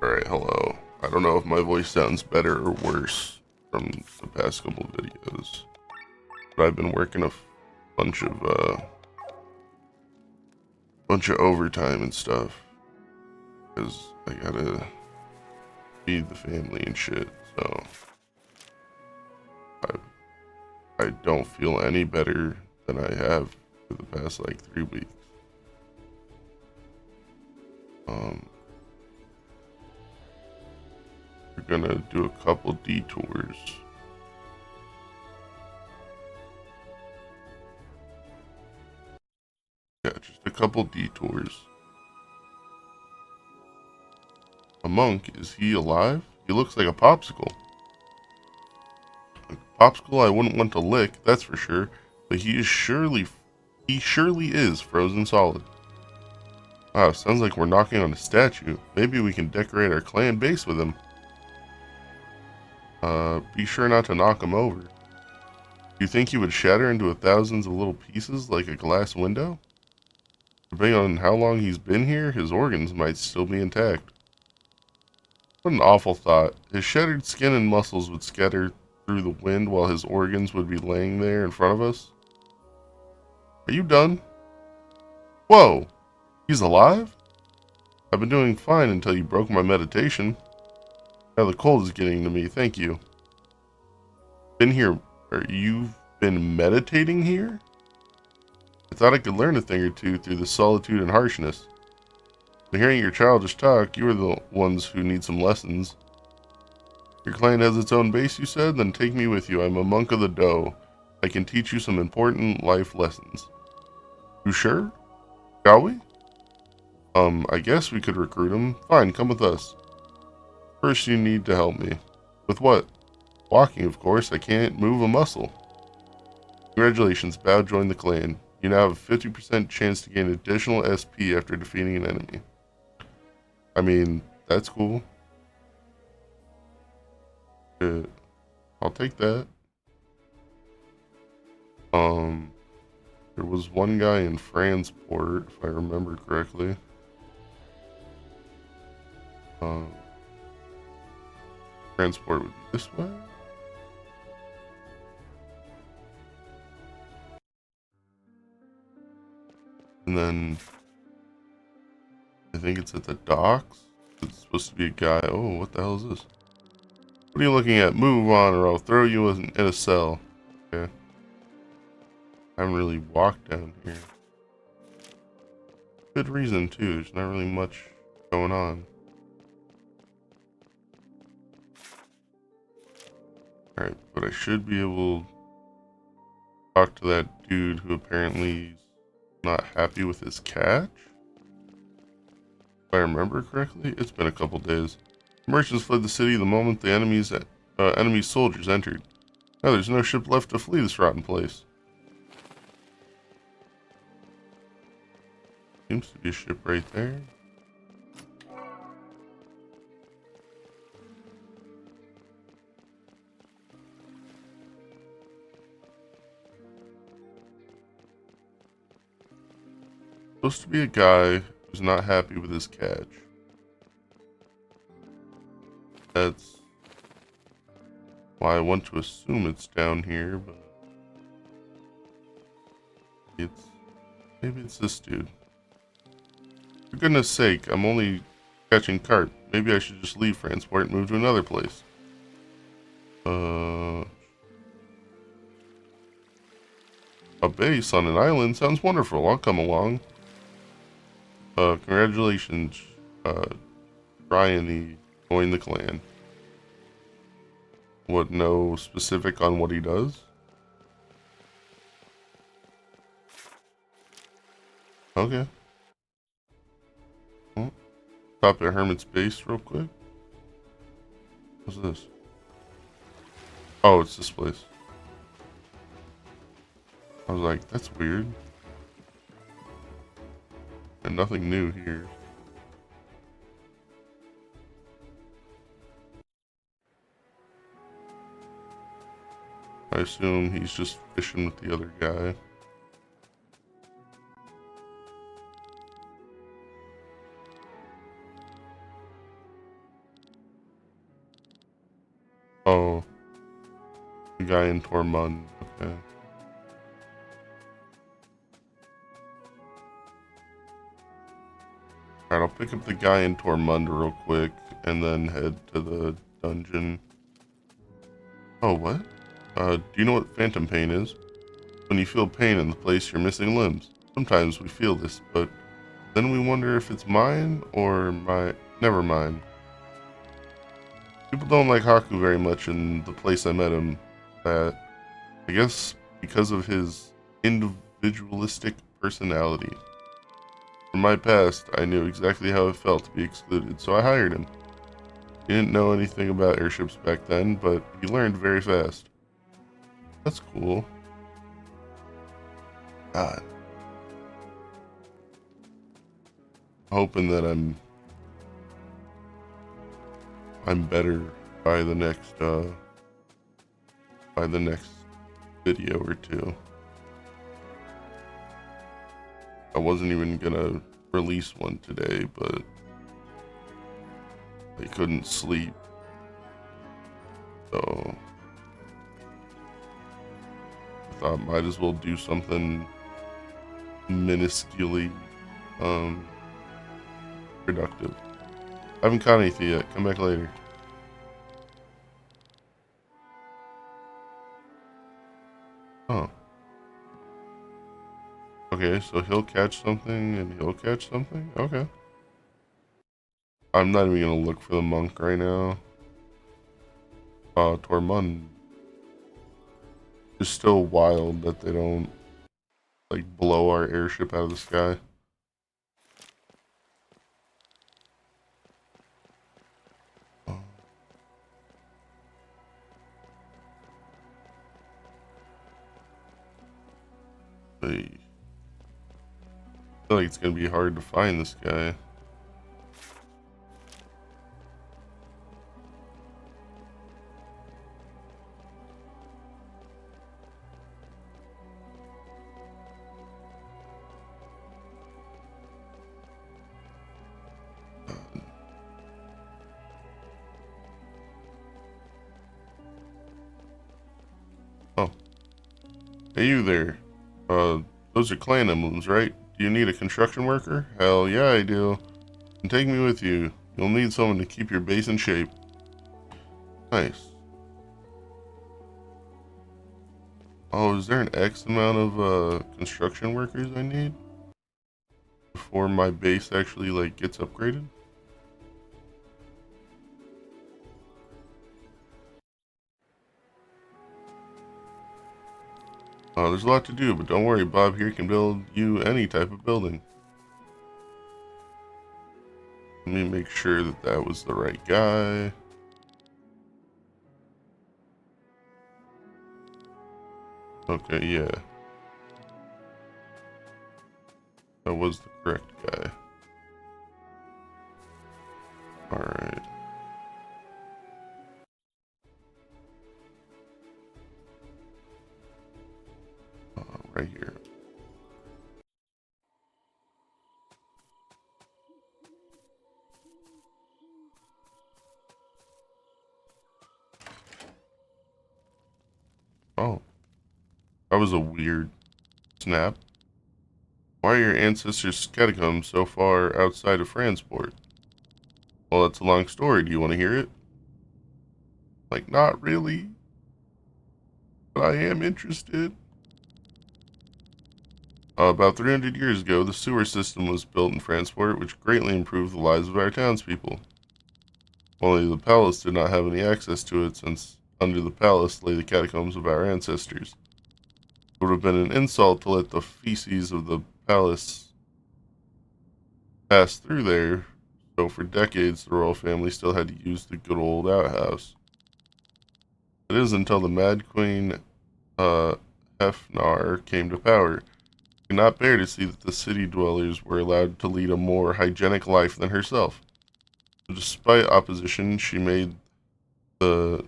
Alright, hello. I don't know if my voice sounds better or worse from the past couple videos, but I've been working a bunch of overtime and stuff because I gotta feed the family and shit. So I don't feel any better than I have for the past like 3 weeks. We're gonna do a couple detours. Yeah, just a couple detours. A monk, is he alive? He looks like a popsicle. A popsicle I wouldn't want to lick, that's for sure, but he surely is frozen solid. Wow, sounds like we're knocking on a statue. Maybe we can decorate our clan base with him. Be sure not to knock him over. Do you think he would shatter into thousands of little pieces like a glass window? Depending on how long he's been here, his organs might still be intact. What an awful thought. His shattered skin and muscles would scatter through the wind while his organs would be laying there in front of us. Are you done? Whoa! He's alive? I've been doing fine until you broke my meditation. Now the cold is getting to me, thank you. Been here, or you've been meditating here? I thought I could learn a thing or two through the solitude and harshness. But hearing your childish talk, you are the ones who need some lessons. Your clan has its own base, you said? Then take me with you. I'm a monk of the dough. I can teach you some important life lessons. You sure? Shall we? I guess we could recruit him. Fine, come with us. First, you need to help me. With what? Walking, of course. I can't move a muscle. Congratulations, Bao joined the clan. You now have a 50% chance to gain additional SP after defeating an enemy. I mean, that's cool. I'll take that. There was one guy in Fransport, if I remember correctly. Transport would be this way. And then I think it's at the docks. It's supposed to be a guy. Oh, what the hell is this? What are you looking at? Move on or I'll throw you in a cell. Okay. I haven't really walked down here. Good reason too. There's not really much going on. Alright, but I should be able to talk to that dude who apparently is not happy with his catch. If I remember correctly, it's been a couple days. Merchants fled the city the moment the enemy soldiers entered. Now there's no ship left to flee this rotten place. Seems to be a ship right there. Supposed to be a guy who's not happy with his catch. That's why I want to assume it's down here, but maybe it's this dude. For goodness sake, I'm only catching carp. Maybe I should just leave Fransport and move to another place. A base on an island sounds wonderful. I'll come along. Congratulations, Ryan, joined the clan. What, no specific on what he does? Okay. Well, stop at Hermit's base real quick. What's this? Oh, it's this place. I was like, that's weird. And nothing new here. I assume he's just fishing with the other guy. Oh, the guy in Tormund. Okay. Alright, I'll pick up the guy in Tormund real quick and then head to the dungeon. Oh, what? Do you know what phantom pain is? When you feel pain in the place you're missing limbs. Sometimes we feel this, but then we wonder if it's mine or my... Never mind. People don't like Haku very much in the place I met him. I guess because of his individualistic personality. From my past, I knew exactly how it felt to be excluded, so I hired him. He didn't know anything about airships back then, but he learned very fast. That's cool. God. Hoping that I'm better by the next video or two. I wasn't even gonna release one today, but I couldn't sleep, so I thought might as well do something minusculely productive. I haven't caught anything yet. Come back later. Oh. Okay, so he'll catch something and he'll catch something? Okay. I'm not even gonna look for the monk right now. Tormund. It's still wild that they don't, like, blow our airship out of the sky. I feel like it's gonna be hard to find this guy. Oh. Hey, you there. Those are clan emblems, right? Do you need a construction worker? Hell yeah, I do. And take me with you. You'll need someone to keep your base in shape. Nice. Oh, is there an X amount of construction workers I need before my base actually like gets upgraded? There's a lot to do, but don't worry, Bob here can build you any type of building. Let me make sure that that was the right guy. Okay, yeah. That was the correct guy. Alright. Right here. Oh. That was a weird snap. Why are your ancestors' catacombs so far outside of Fransport? Well, that's a long story. Do you want to hear it? Like, not really. But I am interested. About 300 years ago, the sewer system was built in Fransport, which greatly improved the lives of our townspeople. Only the palace did not have any access to it, since under the palace lay the catacombs of our ancestors. It would have been an insult to let the feces of the palace pass through there, so for decades the royal family still had to use the good old outhouse. It isn't until the Mad Queen Hefnar came to power. She could not bear to see that the city dwellers were allowed to lead a more hygienic life than herself. So despite opposition, she made the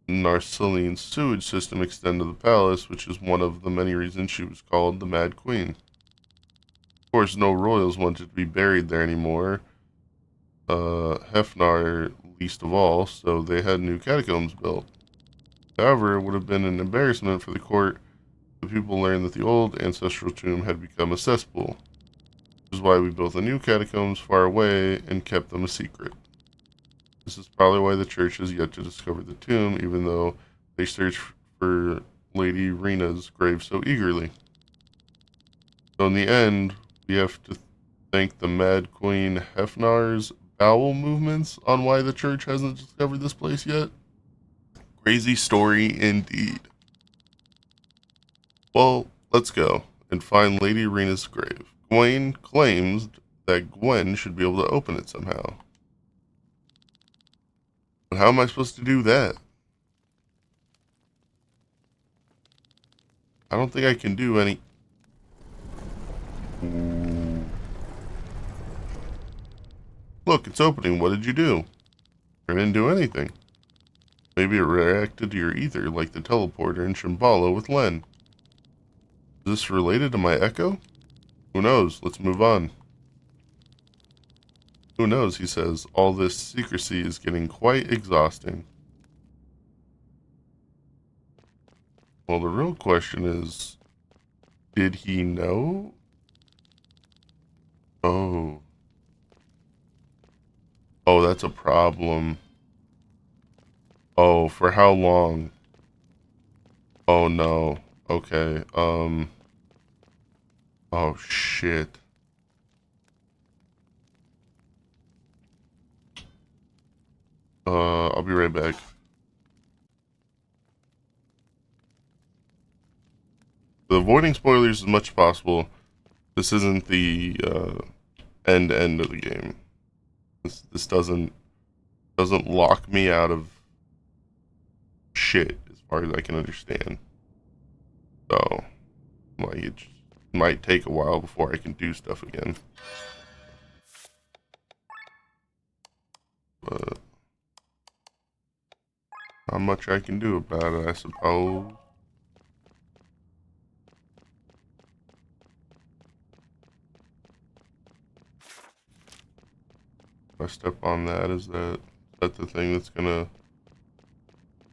Narsillian sewage system extend to the palace, which is one of the many reasons she was called the Mad Queen. Of course, no royals wanted to be buried there anymore. Hefnar least of all, so they had new catacombs built. However, it would have been an embarrassment for the court if people learned that the old ancestral tomb had become a cesspool. Which is why we built the new catacombs far away and kept them a secret. This is probably why the church has yet to discover the tomb, even though they searched for Lady Rena's grave so eagerly. So in the end, we have to thank the Mad Queen Hefnar's bowel movements on why the church hasn't discovered this place yet. Crazy story indeed. Well, let's go and find Lady Rena's grave. Gwen claims that Gwen should be able to open it somehow. But how am I supposed to do that? I don't think I can do any... Ooh. Look, it's opening. What did you do? I didn't do anything. Maybe it reacted to your ether like the teleporter in Shambhala with Len. Is this related to my echo? Who knows? Let's move on. Who knows, he says. All this secrecy is getting quite exhausting. Well, the real question is, did he know? Oh. Oh, that's a problem. Oh, for how long? Oh no. Okay, oh shit. I'll be right back. Avoiding spoilers as much as possible. This isn't the end of the game. This doesn't lock me out of shit as far as I can understand. So, like, it might take a while before I can do stuff again. But not much I can do about it, I suppose. If I step on that, is that the thing that's gonna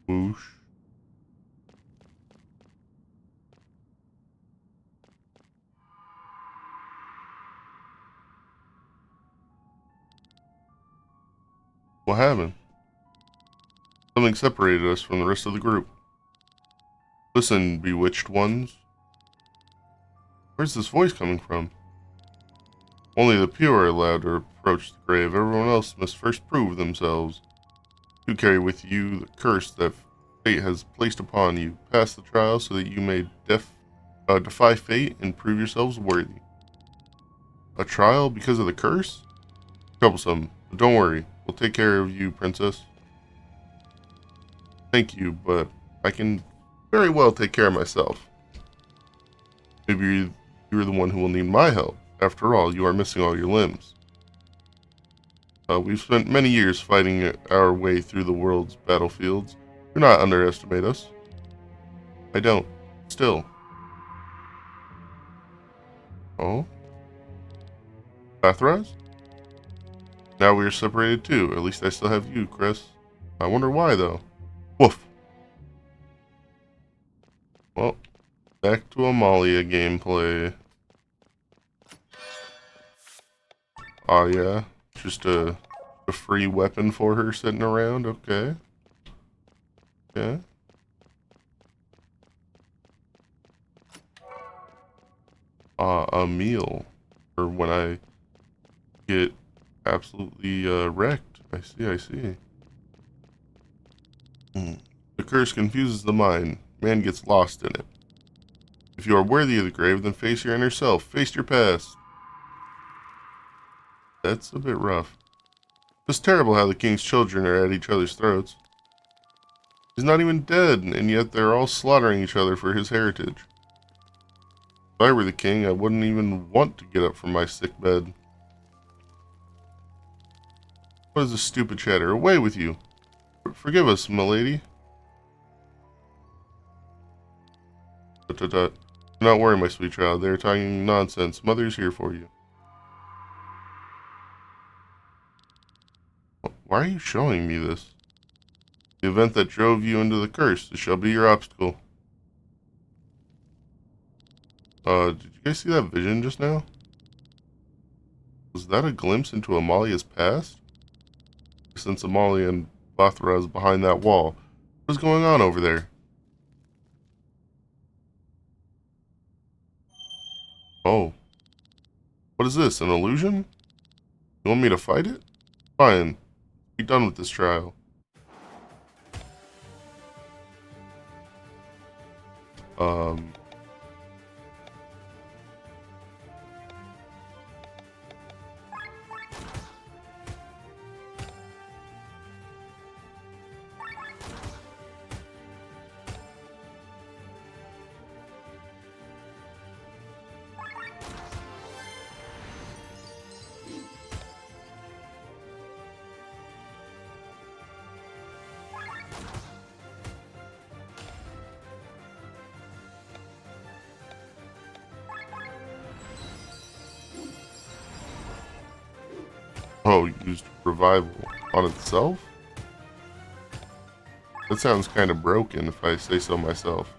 whoosh? What happened? Something separated us from the rest of the group. Listen, bewitched ones. Where's this voice coming from? Only the pure are allowed to approach the grave. Everyone else must first prove themselves. You carry with you the curse that fate has placed upon you. Pass the trial so that you may defy fate and prove yourselves worthy. A trial because of the curse? Troublesome, but don't worry. We'll take care of you, princess. Thank you, but I can very well take care of myself. Maybe you're the one who will need my help. After all, you are missing all your limbs. We've spent many years fighting our way through the world's battlefields. Do not underestimate us. I don't. Still. Oh? Pathraz? Now we are separated too. At least I still have you, Chris. I wonder why, though. Woof. Well, back to Amalia gameplay. Oh yeah, just a free weapon for her sitting around. Okay. Yeah. A meal for when I get absolutely wrecked. I see. The curse confuses the mind. Man gets lost in it. If you are worthy of the grave, then face your inner self. Face your past. That's a bit rough. It's terrible how the king's children are at each other's throats. He's not even dead, and yet they're all slaughtering each other for his heritage. If I were the king, I wouldn't even want to get up from my sick bed. What is this stupid chatter? Away with you! Forgive us, milady. Do not worry, my sweet child. They are talking nonsense. Mother's here for you. Why are you showing me this? The event that drove you into the curse. It shall be your obstacle. Did you guys see that vision just now? Was that a glimpse into Amalia's past? Since Amalia and Bathra is behind that wall. What is going on over there? Oh. What is this, an illusion? You want me to fight it? Fine. Be done with this trial. Um... Oh, used revival on itself? That sounds kind of broken if I say so myself.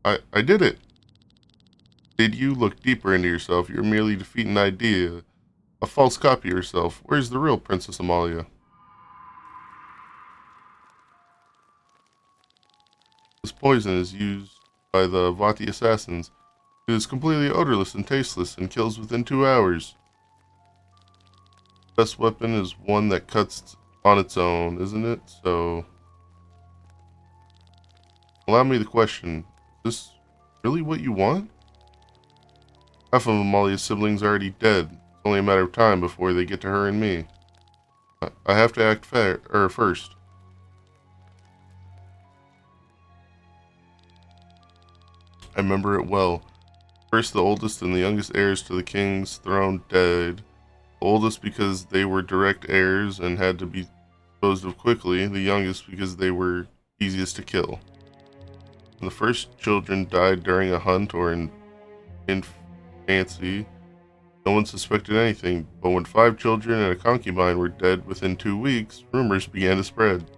I did it! Did you look deeper into yourself? You're merely defeating an idea. A false copy of yourself. Where's the real Princess Amalia? This poison is used by the Vati assassins. It is completely odorless and tasteless and kills within 2 hours. Best weapon is one that cuts on its own, isn't it? So, allow me the question. Is this really what you want? Half of Amalia's siblings are already dead. It's only a matter of time before they get to her and me. I have to act first. I remember it well. First, the oldest and the youngest heirs to the king's throne died. The oldest because they were direct heirs and had to be disposed of quickly. The youngest because they were easiest to kill. When the first children died during a hunt or in infancy, no one suspected anything. But when 5 children and a concubine were dead within 2 weeks, rumors began to spread.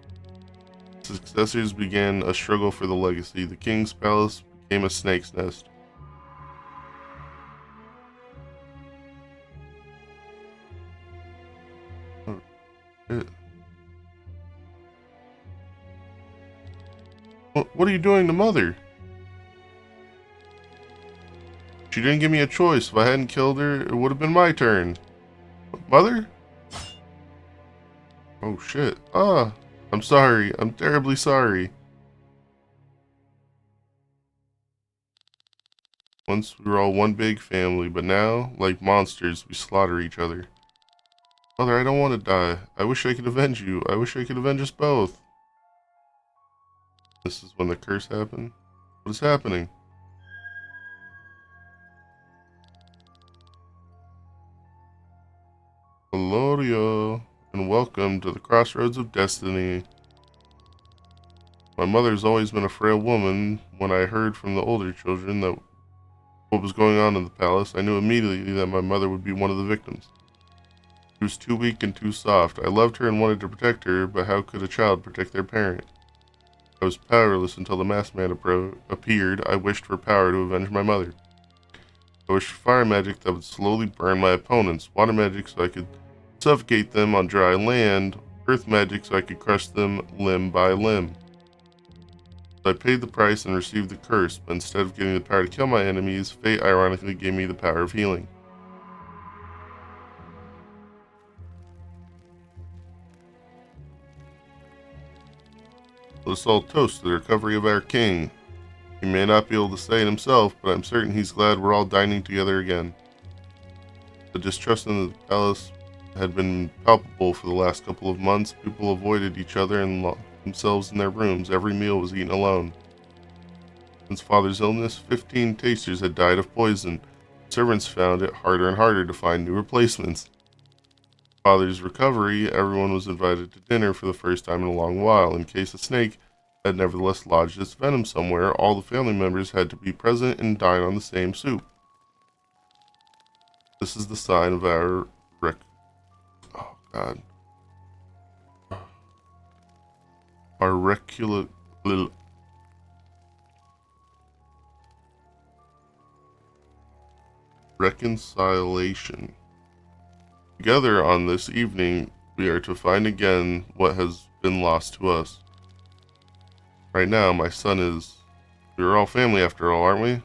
Successors began a struggle for the legacy. The king's palace became a snake's nest. Oh, shit. What are you doing to Mother? She didn't give me a choice. If I hadn't killed her, it would have been my turn. Mother? Oh shit. I'm sorry. I'm terribly sorry. Once we were all one big family, but now, like monsters, we slaughter each other. Mother, I don't want to die. I wish I could avenge you. I wish I could avenge us both. This is when the curse happened? What is happening? Hello, and welcome to the crossroads of destiny. My mother's always been a frail woman. When I heard from the older children that what was going on in the palace, I knew immediately that my mother would be one of the victims. She was too weak and too soft. I loved her and wanted to protect her, but how could a child protect their parent? I was powerless until the masked man appeared. I wished for power to avenge my mother. I wished for fire magic that would slowly burn my opponents, water magic so I could suffocate them on dry land, earth magic so I could crush them limb by limb. So I paid the price and received the curse, but instead of getting the power to kill my enemies, fate ironically gave me the power of healing. Let us all toast to the recovery of our king. He may not be able to say it himself, but I'm certain he's glad we're all dining together again. The distrust in the palace had been palpable for the last couple of months. People avoided each other and locked themselves in their rooms. Every meal was eaten alone. Since father's illness, 15 tasters had died of poison. Servants found it harder and harder to find new replacements. Father's recovery, everyone was invited to dinner for the first time in a long while. In case a snake had nevertheless lodged its venom somewhere, all the family members had to be present and dine on the same soup. This is the sign of our oh god. Our reconciliation. Together on this evening, we are to find again what has been lost to us. Right now, my son is... We're all family after all, aren't we?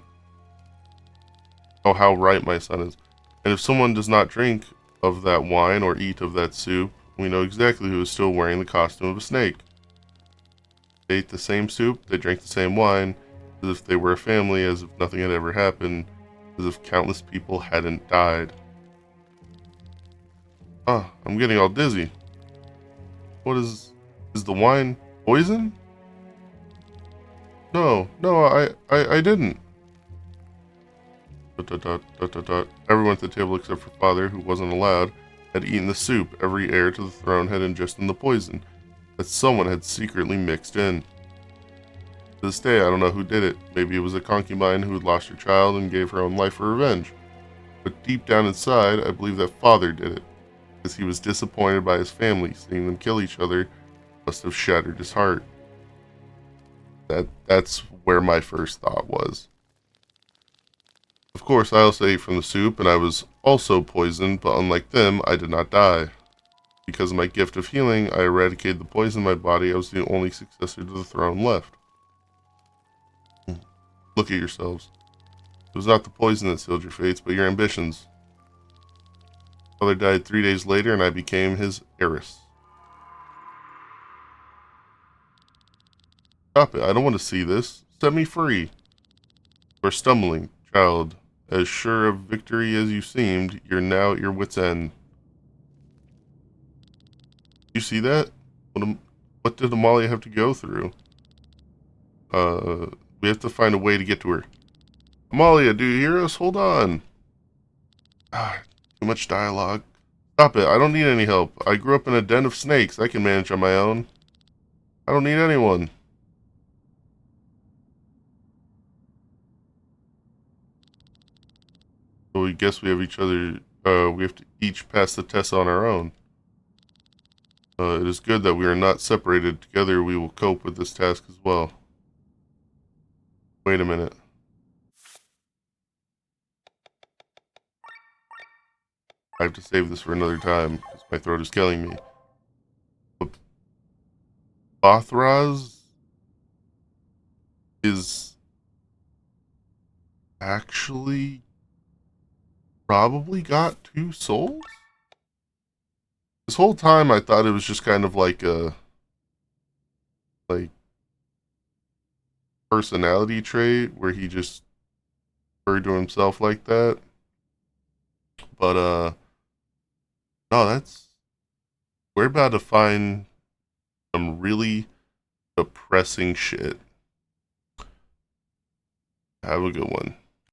Oh, how right my son is. And if someone does not drink of that wine or eat of that soup, we know exactly who is still wearing the costume of a snake. They ate the same soup, they drank the same wine, as if they were a family, as if nothing had ever happened, as if countless people hadn't died. Ah, I'm getting all dizzy. What is the wine poison? No, I didn't. Dot, dot, dot, dot, dot, dot. Everyone at the table except for Father, who wasn't allowed, had eaten the soup. Every heir to the throne had ingested the poison that someone had secretly mixed in. To this day, I don't know who did it. Maybe it was a concubine who had lost her child and gave her own life for revenge. But deep down inside, I believe that Father did it, because he was disappointed by his family. Seeing them kill each other must have shattered his heart. That's where my first thought was. Of course, I also ate from the soup, and I was also poisoned, but unlike them, I did not die. Because of my gift of healing, I eradicated the poison in my body. I was the only successor to the throne left. Look at yourselves. It was not the poison that sealed your fates, but your ambitions. Father died 3 days later, and I became his heiress. Stop it, I don't want to see this. Set me free. You are stumbling, child. As sure of victory as you seemed, you're now at your wit's end. You see that? What did Amalia have to go through? We have to find a way to get to her. Amalia, do you hear us? Hold on. Ah, too much dialogue. Stop it, I don't need any help. I grew up in a den of snakes. I can manage on my own. I don't need anyone. So we guess we have each other, we have to each pass the test on our own. It is good that we are not separated. Together we will cope with this task as well. Wait a minute. I have to save this for another time, because my throat is killing me. But Bothraz is actually probably got 2 souls? This whole time I thought it was just kind of like a personality trait where he just referred to himself like that. But no, we're about to find some really depressing shit. Have a good one.